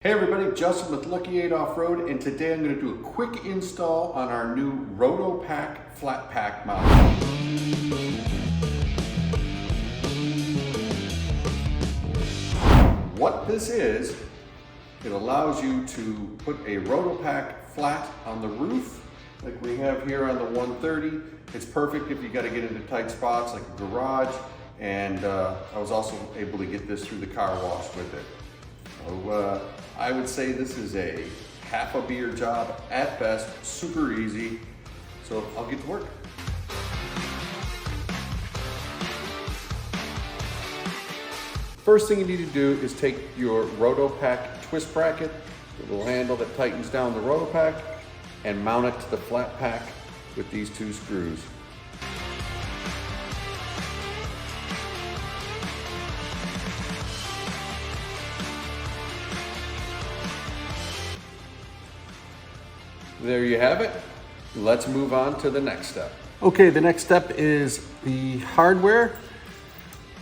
Hey everybody, Justin with Lucky 8 Off-Road, and today I'm going to do a quick install on our new Rotopax Flat Pack mount. What this is, it allows you to put a Rotopax flat on the roof like we have here on the 130. It's perfect if you got to get into tight spots like a garage, and I was also able to get this through the car wash with it. So, I would say this is a half a beer job at best, super easy. So I'll get to work. First thing you need to do is take your Rotopax twist bracket, the little handle that tightens down the Rotopax, and mount it to the flat pack with these two screws. There you have it. Let's move on to the next step. Okay, the next step is the hardware.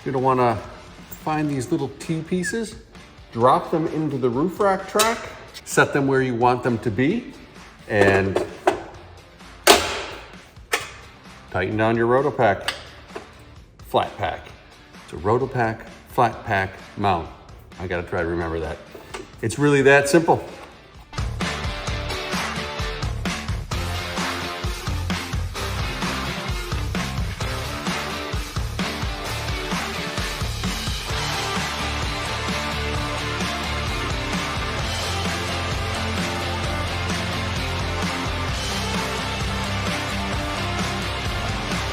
You're gonna wanna find these little T-pieces, drop them into the roof rack track, set them where you want them to be, and tighten down your Rotopax flat pack. It's a Rotopax flat pack mount. I gotta try to remember that. It's really that simple.